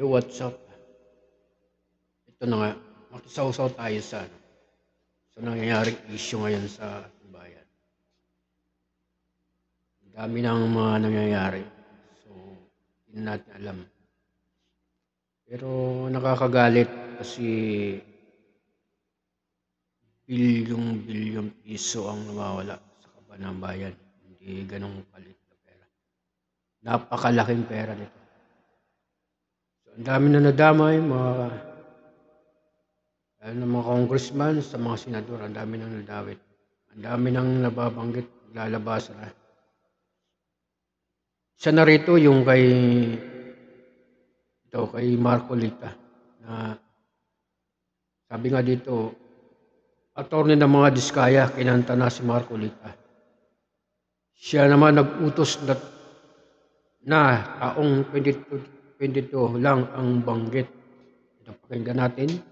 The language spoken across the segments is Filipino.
Yo, what's up? Ito na nga, makisawsaw tayo sa nangyayaring issue ngayon sa bayan. Ang dami ng mga nangyayari. So, hindi natin alam. Pero nakakagalit kasi bilyong piso ang nawawala sa kaban ng bayan. Hindi ganong palit na pera. Napakalaking pera nito. So, ang dami na nadamay, mga congressman, sa mga senador, ang dami nang nadawit. Ang dami nang nababanggit, lalabas na. Isa na rito yung kay Marcolita na sabi nga dito, attorney ng mga diskaya, kinanta na si Marcolita. Siya naman nag-utos na taong 2022 lang ang banggit. Ito, pakinggan natin.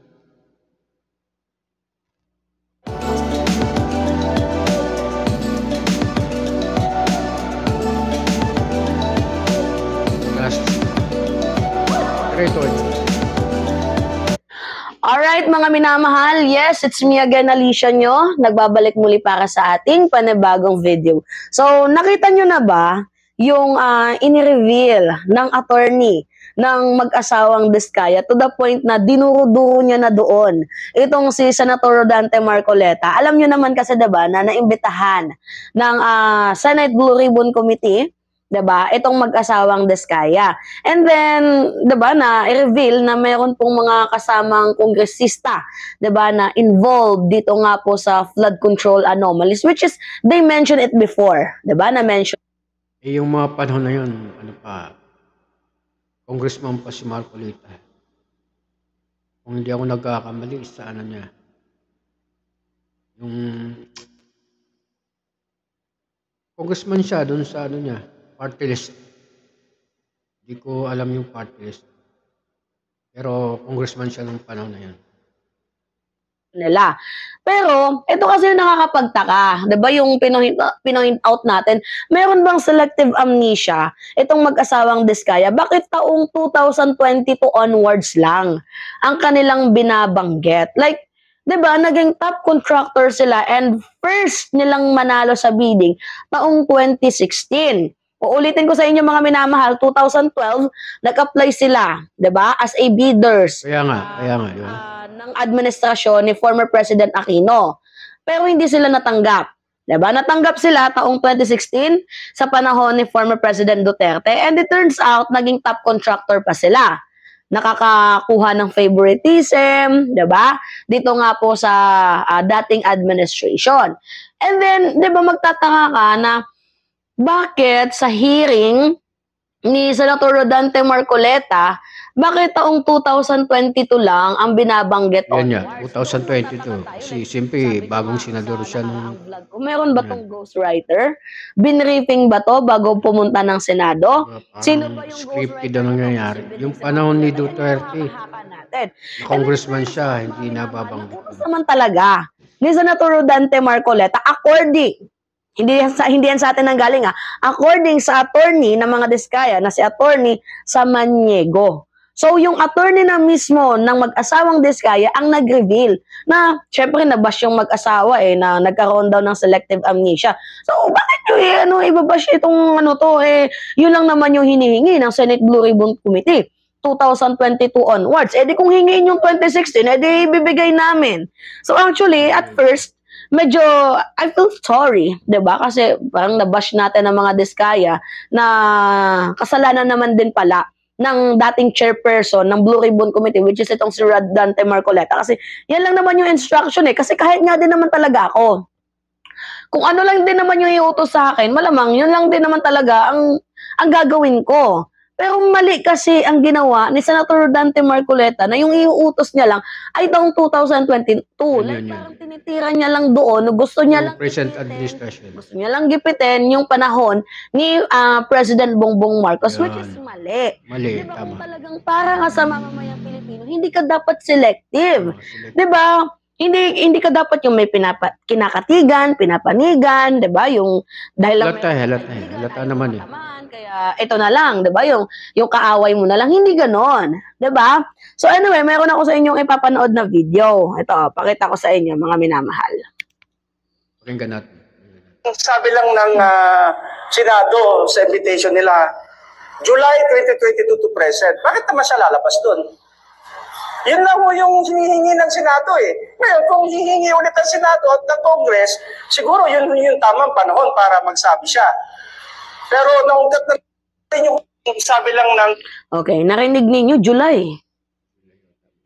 Alright mga minamahal, yes, it's me again, Alicia nyo. Nagbabalik muli para sa ating panibagong video. So, nakita nyo na ba yung inireveal ng attorney ng mag-asawang Diskaya to the point na dinuro-duro niya na doon itong si Senator Rodante Marcoleta. Alam nyo naman kasi diba na naimbitahan ng Senate Blue Ribbon Committee, diba? Itong mag-asawang Diskaya. And then, diba, na i-reveal na mayroon pong mga kasamang kongresista, diba, na involved dito nga po sa flood control anomalies, which is, they mentioned it before, diba, na-mention. Yung mga panahon na yun, congressman pa si Marcolita. Kung hindi ako nagkakamali, sa niya, yung congressman siya doon sa niya, party list. Hindi ko alam yung party list. Pero congressman siya nung panahon na yun. Nila. Pero, ito kasi yung nakakapagtaka. Diba yung pinoint out natin, meron bang selective amnesia itong mag-asawang Diskaya? Bakit taong 2022 onwards lang ang kanilang binabanggit? Like, diba, naging top contractor sila and first nilang manalo sa bidding taong 2016. Uulitin ko sa inyo mga minamahal, 2012, nag-apply sila, diba, as a bidders. Kaya nga, yun. Ng administrasyon ni former President Aquino. Pero hindi sila natanggap. Diba? Natanggap sila taong 2016 sa panahon ni former President Duterte and it turns out, naging top contractor pa sila. Nakakakuha ng favoritism, diba? Dito nga po sa dating administration. And then, diba, magtataka ka na bakit sa hearing ni Senator Rodante Marcoleta, bakit taong 2022 lang ang binabanggit? Yan niya, 2022. Kasi simple, bagong senador siya nung... Meron ba tong ghostwriter? Binriefing ba to bago pumunta ng Senado? Sino ba yung scripted na nangyayari? Yung panahon ni Duterte, congressman siya, hindi nababanggit. Naman talaga ni Senator Rodante Marcoleta, according, hindi yan sa atin nanggaling according sa attorney ng mga Diskaya na si attorney Samaniego. So yung attorney na mismo ng mag-asawang Diskaya ang nag-reveal na syempre nabash yung mag-asawa na nagkaroon daw ng selective amnesia. So bakit yung ibabash itong yun lang naman yung hinihingi ng Senate Blue Ribbon Committee 2022 onwards. Di kung hingin yung 2016, di bibigay namin. So actually at first medyo, I feel sorry, diba? Kasi parang nabash natin ng mga Diskaya na kasalanan naman din pala ng dating chairperson ng Blue Ribbon Committee, which is itong si Rodante Marcoleta. Kasi yan lang naman yung instruction Kasi kahit nga din naman talaga ako, kung ano lang din naman yung iutos sa akin, malamang yun lang din naman talaga ang gagawin ko. Pero mali kasi ang ginawa ni Senator Rodante Marcoleta na yung iuutos niya lang ay taong 2022. Parang tinitira niya lang doon, gusto niya lang present administration. Gusto niya lang gipitin yung panahon ni President Bongbong Marcos, which is mali. Mali, diba, tama. Talagang para nga sa mamamayang Pilipino, hindi ka dapat selective. Diba? Hindi ka dapat yung may kinakatigan, pinapanigan, 'di ba? Yung dahil lang Halata naman eh. kaya ito na lang, 'di ba? Yung kaaway mo na lang, hindi ganoon, 'di ba? So anyway, meron ako sa inyong ipapanood na video. Ito, pakita ko sa inyo, mga minamahal. Pakinggan natin. Sabi lang ng Senado sa invitation nila, July 2022 to present. Bakit naman siya lalabas doon? Yun lang ho yung hinihingi ng Senado eh. Ngayon, kung hihingi ulit ng Senado at ng Congress, siguro yun yung tamang panahon para magsabi siya. Pero naungkat na yung sabi lang ng... Okay, narinig ninyo, July.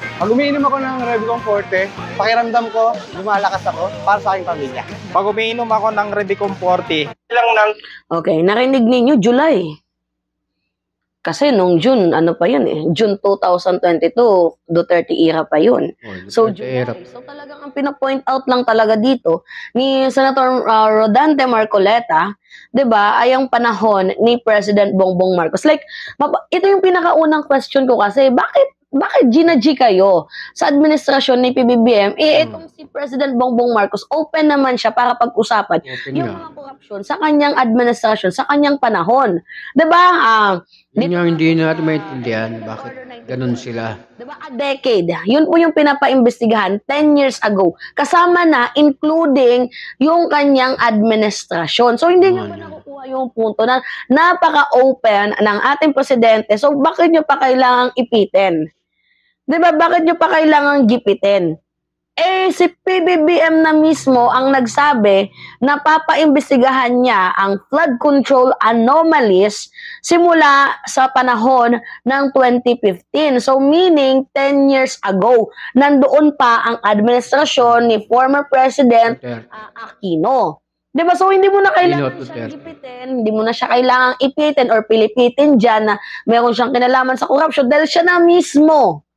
Pag umiinom ako ng Revicon Forte, pakiramdam ko, lumalakas ako para sa aking pamilya. Pag umiinom ako ng Revicon Forte, lang ng... Okay, narinig ninyo, July. Kasi nung June, ano pa yun eh, June 2022, Duterte era pa yun. So, July. So talagang ang pinapoint out lang talaga dito ni Senator Rodante Marcoleta, 'di ba, ay ang panahon ni President Bongbong Marcos. Like, ito yung pinakaunang question ko kasi, bakit G kayo sa administrasyon ni PBBM? Itong si President Bongbong Marcos, open naman siya para pag-usapan yung mga korupsyon sa kanyang administrasyon, sa kanyang panahon. 'Di ba? Yun yung hindi natin maintindihan bakit ganun sila. Diba, a decade. Yun po yung pinapaimbestigahan 10 years ago. Kasama na, including yung kanyang administrasyon. So, hindi nyo pa nakukuha yung punto na napaka-open ng ating presidente. So, bakit nyo pa kailangang ipitin? Diba, bakit nyo pa kailangang gipitin? Si PBBM na mismo ang nagsabi na papaimbestigahan niya ang flood control anomalies simula sa panahon ng 2015. So meaning 10 years ago, nandoon pa ang administrasyon ni former President Aquino. Diba? So hindi mo na kailangan siyang ipitin, hindi mo na siya kailangang ipitin or pilipitin dyan na meron siyang kinalaman sa corruption dahil siya na mismo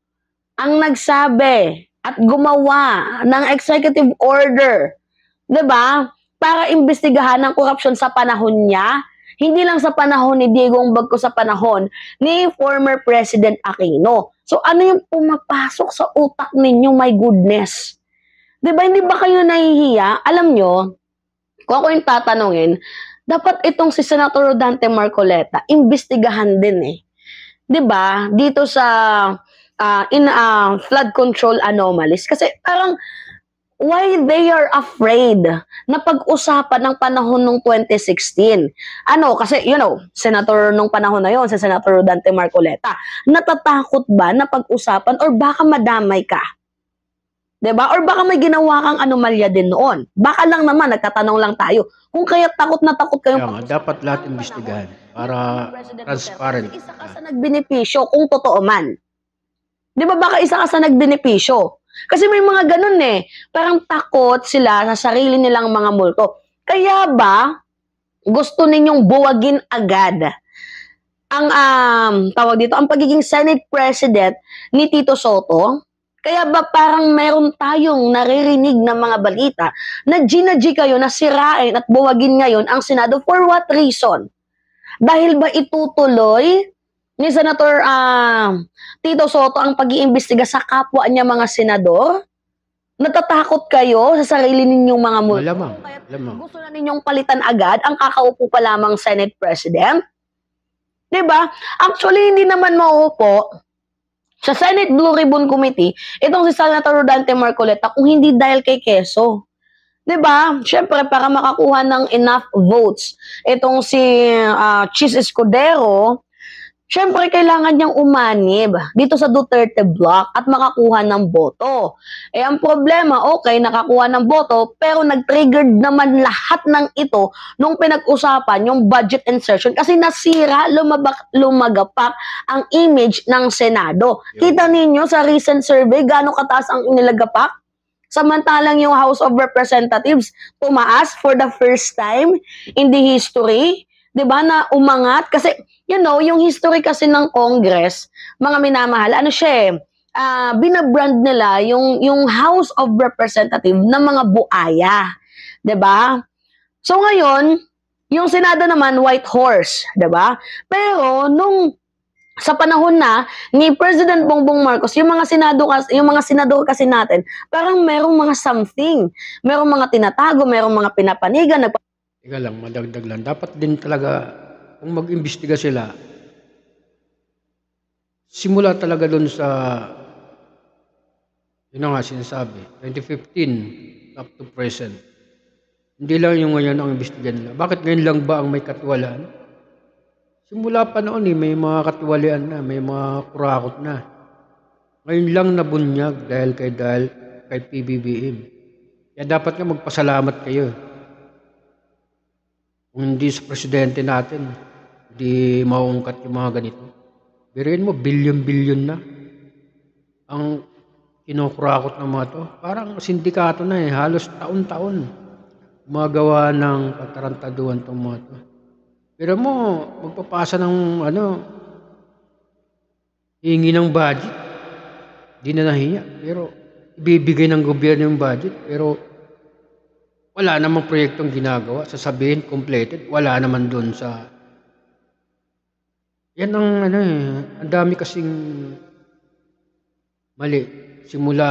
ang nagsabi at gumawa ng executive order, 'di ba? Para imbestigahan ang korupsyon sa panahon niya, hindi lang sa panahon ni Digong bagkus sa panahon ni former President Aquino. So ano yung pumapasok sa utak ninyo, my goodness? 'Di ba, hindi ba kayo nahihiya? Alam nyo, kung ako yung tatanungin, dapat itong si Senator Rodante Marcoleta imbestigahan din eh. 'Di ba? Dito sa flood control anomalies. Kasi parang, why they are afraid na pag-usapan ng panahon ng 2016? Kasi, Senator nung panahon na yon, si Senator Rodante Marcoleta, natatakot ba na pag-usapan or baka madamay ka? Diba? Or baka may ginawa kang anomalya din noon. Baka lang naman, nagtatanong lang tayo. Kung kaya takot na takot kayong dapat lahat imbestigahan para transparent. Isa ka sa nagbenepisyo kung totoo man. Di ba baka isa ka sa nagbenepisyo? Kasi may mga ganun eh. Parang takot sila sa sarili nilang mga multo. Kaya ba, gusto ninyong buwagin agad ang, tawag dito, ang pagiging Senate President ni Tito Soto? Kaya ba parang meron tayong naririnig na mga balita na G kayo na sirain at buwagin ngayon ang Senado? For what reason? Dahil ba itutuloy ni Senator Tito Soto ang pag-iimbestiga sa kapwa niya mga senador? Natatakot kayo sa sarili ninyong mga multo? Malamang. Gusto na ninyong palitan agad ang kakaupo pa lamang Senate President? Diba? Actually, hindi naman mauupo sa Senate Blue Ribbon Committee itong si Senator Rodante Marcoleta kung hindi dahil kay Quezon. Diba? Siyempre, para makakuha ng enough votes itong si Chis Escudero, siyempre, kailangan niyang umanib dito sa Duterte block at makakuha ng boto. Ang problema, okay, nakakuha ng boto, pero nag-triggered naman lahat ng ito nung pinag-usapan yung budget insertion kasi nasira, lumagapak ang image ng Senado. Kita ninyo sa recent survey, gaano kataas ang inilagapak? Samantalang yung House of Representatives tumaas for the first time in the history. 'Di ba, na umangat kasi yung history kasi ng Congress, mga minamahal, binabrand nila yung House of Representatives na mga buaya, 'di ba? So ngayon, yung Senado naman white horse, 'di ba? Pero nung sa panahon na ni President Bongbong Marcos, yung mga senador kasi natin, parang merong mga something, merong mga tinatago, merong mga pinapanigan. Teka lang, madagdag lang. Dapat din talaga, kung mag-imbestiga sila, simula talaga doon sa, yun na nga sinasabi, 2015 up to present. Hindi lang yung ngayon ang imbestigan nila. Bakit ngayon lang ba ang may katiwalaan? Simula pa noon may mga katiwalian na, may mga kurakot na. Ngayon lang nabunyag dahil kay PBBM. Kaya dapat nga magpasalamat kayo. Kung hindi sa presidente natin, hindi mauungkat yung mga ganito. Biruin mo, bilyon-bilyon na ang kinukurakot ng mga to. Parang sindikato na halos taon-taon gumagawa ng katarantaduhan itong mga to. Pero mo, magpapasa ng hingi ng budget. Di na nahiya. Pero ibibigay ng gobyerno yung budget. Pero wala namang proyektong ginagawa. Sasabihin, completed. Wala naman doon sa... Yan ang ang dami kasing mali. Simula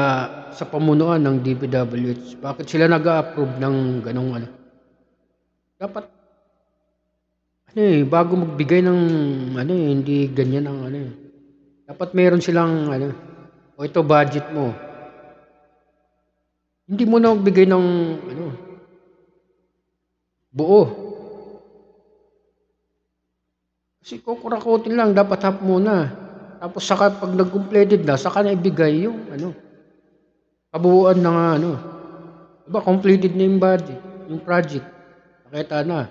sa pamunuan ng DPWH. Bakit sila nag-a-approve ng ganong Dapat bago magbigay ng hindi ganyan ang Dapat meron silang o ito budget mo. Hindi mo na magbigay ng buo. Kasi kukurakotin lang, dapat half muna. Tapos saka pag nag-completed na, saka na ibigay yung kabuuan ng Diba, completed na yung budget, yung project. Nakita na.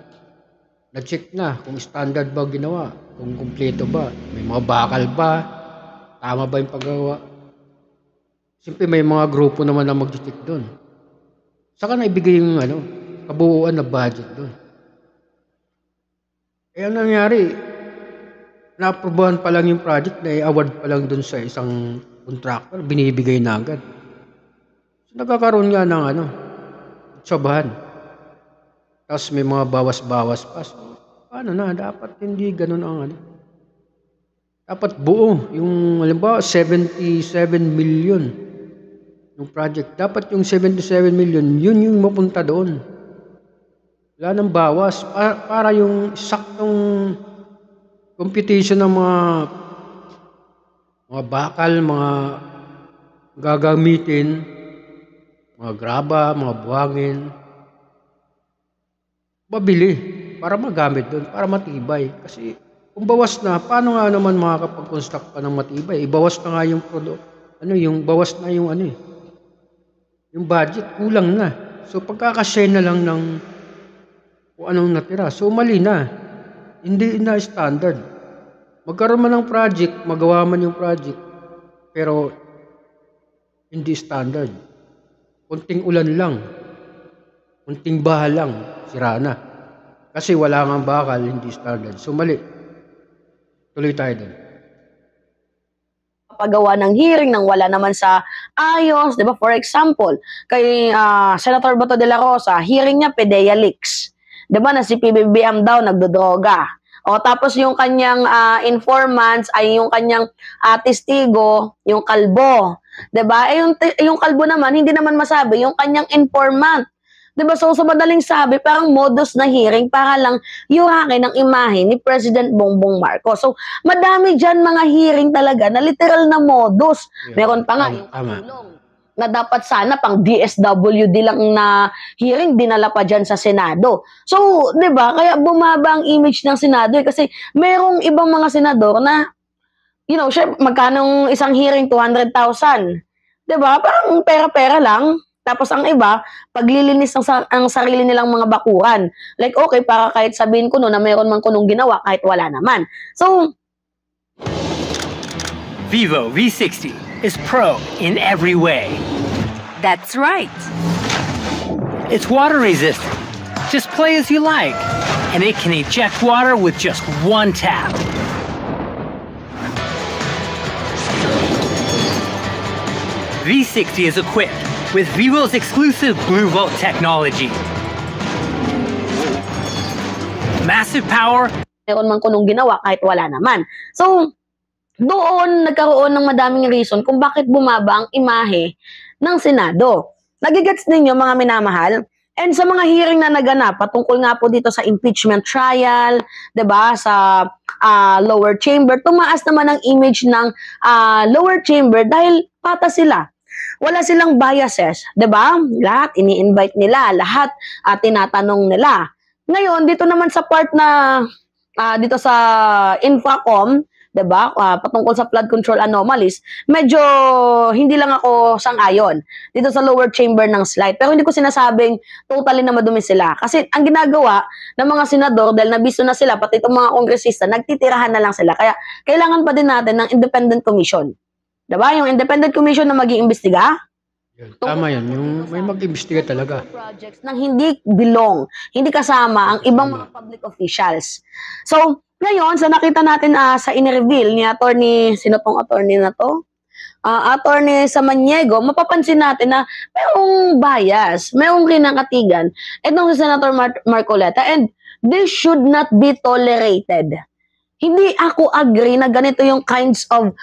Na-check na kung standard ba ginawa, kung kumpleto ba, may mga bakal ba, tama ba yung paggawa. Siyempre may mga grupo naman na mag-check doon. Saka na ibigay yung kabuuan na budget doon. Ang nangyari, na-aprobahan pa lang yung project, na-award pa lang doon sa isang contractor, binibigay na agad. So, nagkakaroon nga ng tsabahan. Tapos may mga bawas-bawas pa. So, paano na? Dapat hindi ganun ang Dapat buo. Yung, halimbawa, 77 million yung project. Dapat yung 77 million, yun yung mapunta doon. Wala nang bawas. Para yung saktong computation ng mga bakal, mga gagamitin, mga graba, mga buhangin, mabili para magamit doon, para matibay. Kasi kung bawas na, paano nga naman makakapag-construct pa ng matibay? Ibawas na nga yung bawas na yung yung budget, kulang na. So pagkakasya na lang ng kung anong natira. So mali na. Hindi na standard. Magkaroon man ng project, magawa man yung project, pero hindi standard. Kunting ulan lang. Kunting baha lang, sira na. Kasi wala nga bakal, hindi standard. So mali. Tuloy tayo doon. Paggawa ng hearing nang wala naman sa ayos, 'di ba? For example, kay Senator Bato de la Rosa, hearing niya PDEA leaks. 'Di ba na si PBBM daw nagdodroga. O tapos yung kanyang informants ay yung kanyang testigo, yung kalbo. 'Di ba? Yung kalbo naman hindi naman masabi yung kanyang informant. 'Di ba? So sa madaling sabi, parang modus na hearing para lang yuhakin ang imahe ni President Bongbong Marcos. So madami diyan mga hearing talaga na literal na modus. Meron pa nga yung katulong na dapat sana pang DSWD lang na hearing, dinala pa dyan sa Senado. So, di ba, kaya bumaba ang image ng Senado kasi merong ibang mga senador na, syempre, magkanong isang hearing, 200,000. Di ba, parang pera-pera lang. Tapos ang iba, paglilinis ang sarili nilang mga bakuran. Like, okay, para kahit sabihin ko na meron man kunong ginawa, kahit wala naman. So, Vivo V60 is pro in every way. That's right. It's water resistant. Just play as you like. And it can eject water with just one tap. V60 is equipped with Vivo's exclusive Blue Volt technology. Massive power. Meron man kunong ginawa kahit wala naman. So, doon nagkaroon ng madaming reason kung bakit bumaba ang imahe ng Senado. Nagigets ninyo mga minamahal? And sa mga hearing na naganap patungkol nga po dito sa impeachment trial, 'di ba, sa lower chamber, tumaas naman ang image ng lower chamber dahil patas sila. Wala silang biases, 'di ba? Lahat ini-invite nila, lahat tinatanong nila. Ngayon, dito naman sa part na dito sa Infracom, 'di ba? Patungkol sa flood control anomalies, medyo hindi lang ako sang-ayon dito sa lower chamber ng slide. Pero hindi ko sinasabing totally na madumi sila. Kasi ang ginagawa ng mga senador dahil nabisto na sila pati itong mga kongresista, nagtitirahan na lang sila. Kaya kailangan pa din natin ng independent commission. 'Di ba? Yung independent commission na mag-iimbestiga. Tama yan. Yung may mag-imbestiga talaga. Projects nang hindi belong, hindi kasama ang ibang mga public officials. So, ngayon, sa nakita natin sa in-reveal ni attorney, sino tong attorney na to? Attorney Samaniego, mapapansin natin na mayroong bias, mayroong kinakatigan itong si Senator Marcoleta, and this should not be tolerated. Hindi ako agree na ganito yung kinds of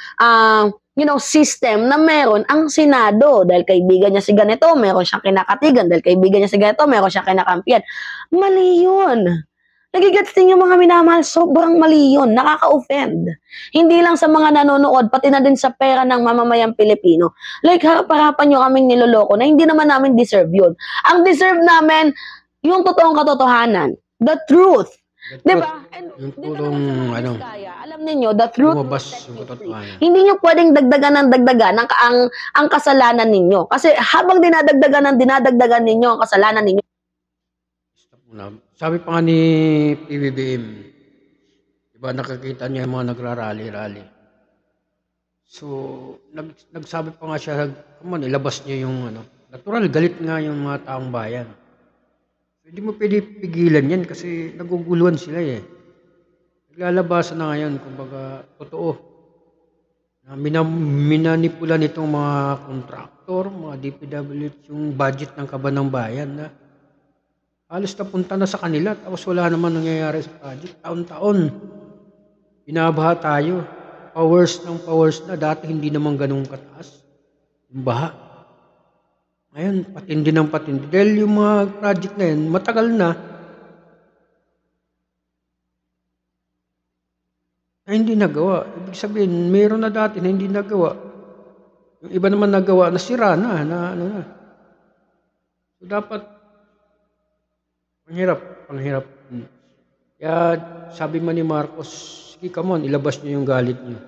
system na meron ang Senado. Dahil kaibigan niya si ganito, meron siyang kinakatigan. Dahil kaibigan niya si ganito, meron siyang kinakampiyan. Mali yun. Nagigets din yung mga minamahal, sobrang mali yun. Nakaka-offend. Hindi lang sa mga nanonood, pati na din sa pera ng mamamayang Pilipino. Like, harap-harapan nyo kaming niloloko na hindi naman namin deserve yun. Ang deserve namin, yung totoong katotohanan. The truth. Diba? And Yung dito purong, naman sa mga Biskaya, alam ninyo, the truth will lumabas set yung you free. katotohanan. Hindi nyo pwedeng dagdagan ng dagdagan ang kasalanan ninyo. Kasi habang dinadagdagan ninyo ang kasalanan ninyo, Stop muna. Sabi pa nga ni PBBM, diba nakakita niya yung mga nagrarally-rally. So, nagsabi pa nga siya, come on, ilabas niyo yung natural, galit nga yung mga taong bayan. So, hindi mo pwede pigilan yan kasi naguguluhan sila eh. Naglalabasan na ngayon, kumbaga, totoo. Na minanipula nitong mga kontraktor, mga DPWH, yung budget ng kaban ng bayan na halos napunta na sa kanila tapos wala naman nangyayari sa project. Taon-taon, binabaha tayo. Powers na. Dati hindi naman ganun kataas. Yung baha. Ngayon, patindi ng patindi. Dahil yung mga project na yun, matagal na hindi nagawa. Ibig sabihin, meron na dati na hindi nagawa. Yung iba naman nagawa, nasira na. So, dapat panghirap. Kaya sabi man ni Marcos, sige, come on, ilabas niyo yung galit niyo.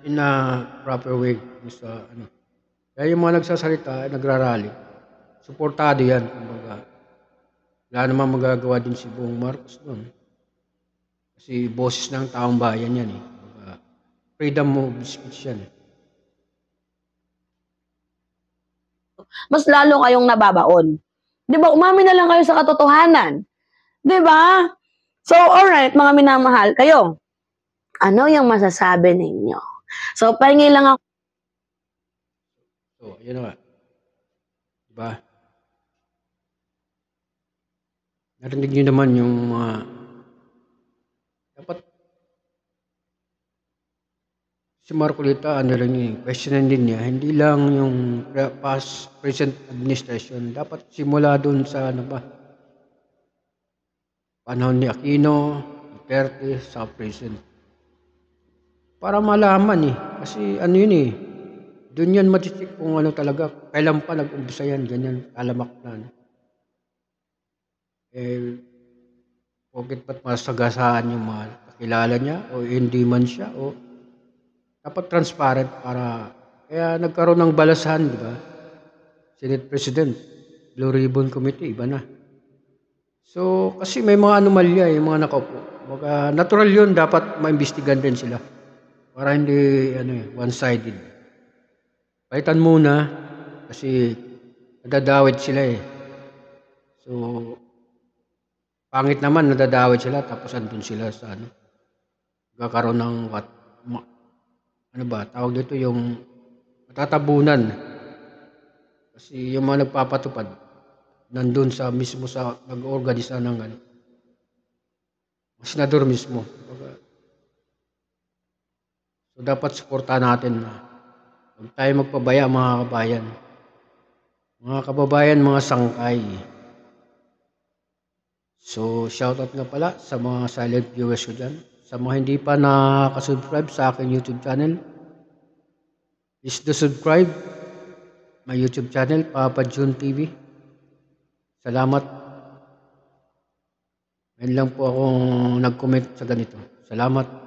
In a proper way. Kaya yung mga nagsasalita, nagrarally. Suportado yan. Kumbaga, wala namang magagawa din si Bong Marcos doon. Kasi boses ng taong bayan yan eh. Kumbaga, freedom of speech yan eh. mas lalo kayong nababaon. 'Di ba? Umamin na lang kayo sa katotohanan. 'Di ba? So, alright, mga minamahal, kayo, ano yung masasabi ninyo? So, pahingi lang ako. So, yun nga. Diba? Narinig nyo naman yung mga dapat si Marcoleta, questionin din niya, hindi lang yung past, present administration, dapat simula dun sa panahon ni Aquino, Duterte, sa present. Para malaman kasi yun dun yan matitik kung talaga, kailan pa nag-umpisa yan, ganyan, kalamak na. Bakit ba't masagasaan yung mga kakilala niya, o hindi man siya, o dapat transparent para, kaya nagkaroon ng balasahan, di ba? Senate President, Blue Ribbon Committee, iba na. So, kasi may mga anomalya, yung mga nakaupo. Natural yun, dapat maimbestigan din sila. Para hindi, one-sided. Palitan muna, kasi nadadawit sila So, pangit naman, nadadawit sila, tapos andun sila sa magkakaroon ng tawag dito yung matatabunan. Kasi yung mga nagpapatupad, nandun mismo sa nag-organisa ng senador mismo. So dapat suportahan natin na. Huwag tayo magpabaya mga kabayan. Mga kababayan, mga sangkay. So shoutout nga pala sa mga silent viewers ko dyan. Sa mga hindi pa nakasubscribe sa aking YouTube channel, please do subscribe my YouTube channel, Papa June TV. Salamat. Ngayon lang po akong nag-comment sa ganito. Salamat.